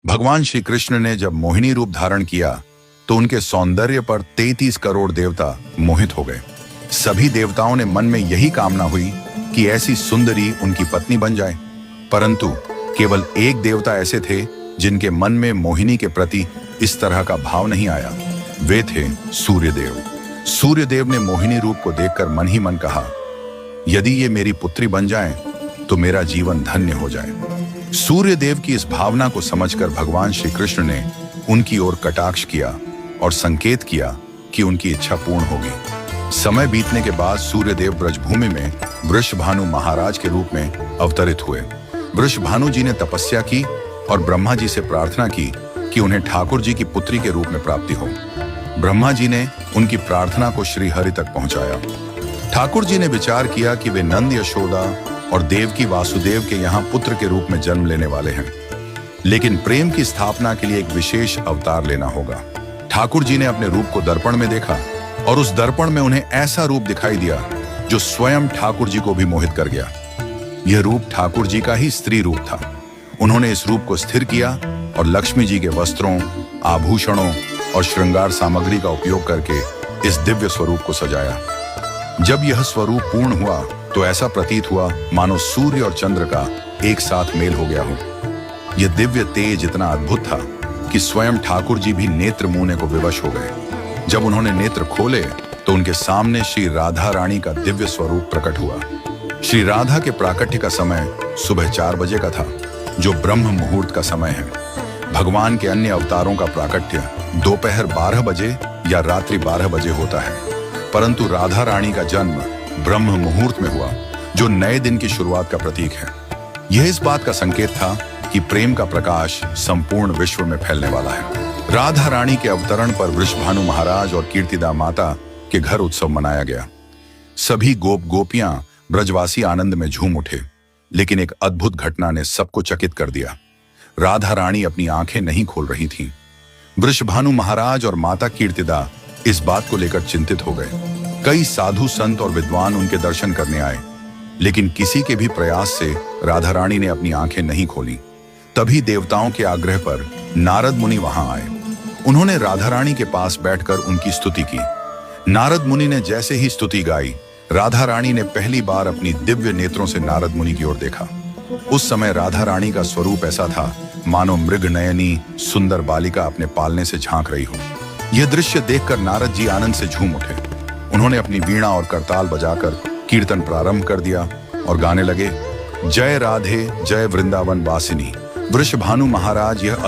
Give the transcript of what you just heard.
भगवान श्री कृष्ण ने जब मोहिनी रूप धारण किया तो उनके सौंदर्य पर 33 करोड़ देवता मोहित हो गए। सभी देवताओं ने मन में यही कामना हुई कि ऐसी सुंदरी उनकी पत्नी बन जाए, परंतु केवल एक देवता ऐसे थे जिनके मन में मोहिनी के प्रति इस तरह का भाव नहीं आया। वे थे सूर्यदेव। सूर्यदेव ने मोहिनी रूप को देखकर मन ही मन कहा, यदि ये मेरी पुत्री बन जाए तो मेरा जीवन धन्य हो जाए। सूर्यदेव की इस भावना को समझकर भगवान श्री कृष्ण ने उनकी ओर कटाक्ष किया और संकेत किया कि उनकी इच्छा पूर्ण होगी। समय बीतने के बाद सूर्यदेव ब्रजभूमि में वृषभानु महाराज के रूप में अवतरित हुए। वृषभानु जी ने तपस्या की और ब्रह्मा जी से प्रार्थना की कि उन्हें ठाकुर जी की पुत्री के रूप में प्राप्ति हो। ब्रह्मा जी ने उनकी प्रार्थना को श्री हरि तक पहुंचाया। ठाकुर जी ने विचार किया कि वे नंद यशोदा और देवकी वासुदेव के यहाँ पुत्र के रूप में जन्म लेने वाले हैं, लेकिन प्रेम की स्थापना के लिए एक विशेष अवतार लेना होगा। ठाकुर जी ने अपने रूप को दर्पण में देखा और उस दर्पण में उन्हें ऐसा रूप दिखाई दिया जो स्वयं ठाकुर जी को भी मोहित कर गया। यह रूप ठाकुर जी का ही स्त्री रूप था। उन्होंने इस रूप को स्थिर किया और लक्ष्मी जी के वस्त्रों, आभूषणों और श्रृंगार सामग्री का उपयोग करके इस दिव्य स्वरूप को सजाया। जब यह स्वरूप पूर्ण हुआ तो ऐसा प्रतीत हुआ मानो सूर्य और चंद्र का एक साथ मेल हो गया हो। यह दिव्य तेज इतना अद्भुत था कि स्वयं ठाकुर जी भी नेत्र मूने को विवश हो गए। जब उन्होंने नेत्र खोले तो उनके सामने श्री राधा रानी का दिव्य स्वरूप प्रकट हुआ। श्री राधा के प्राकट्य का समय सुबह 4 बजे का था, जो ब्रह्म मुहूर्त का समय है। भगवान के अन्य अवतारों का प्राकट्य दोपहर 12 बजे या रात्रि 12 बजे होता है, परंतु राधा रानी का जन्म ब्रह्म मुहूर्त में हुआ, जो नए दिन की शुरुआत का प्रतीक है। यह इस बात का संकेत था कि प्रेम का प्रकाश संपूर्ण विश्व में फैलने वाला है। राधा रानी के अवतरण पर वृषभानु महाराज और कीर्तिदा माता के घर उत्सव मनाया गया। सभी गोप गोपियां ब्रजवासी आनंद में झूम उठे, लेकिन एक अद्भुत घटना ने सबको चकित कर दिया। राधा रानी अपनी आंखें नहीं खोल रही थीं। वृषभानु महाराज और माता कीर्तिदा इस बात को लेकर चिंतित हो गए। कई साधु संत और विद्वान उनके दर्शन करने आए, लेकिन किसी के भी प्रयास से राधा रानी ने अपनी आंखें नहीं खोली। तभी देवताओं के आग्रह पर नारद मुनि वहां आए। उन्होंने राधा रानी के पास बैठकर उनकी स्तुति की। नारद मुनि ने जैसे ही स्तुति गाई, राधा रानी ने पहली बार अपनी दिव्य नेत्रों से नारद मुनि की ओर देखा। उस समय राधा रानी का स्वरूप ऐसा था मानो मृग नयनी सुंदर बालिका अपने पालने से झांक रही हो। यह दृश्य देखकर नारद जी आनंद से झूम उठे। उन्होंने अपनी वीणा और करताल बजाकर कीर्तन प्रारंभ कर दिया और गाने लगे, जय राधे जय वृंदावन वासिनी। वृषभानु महाराज यह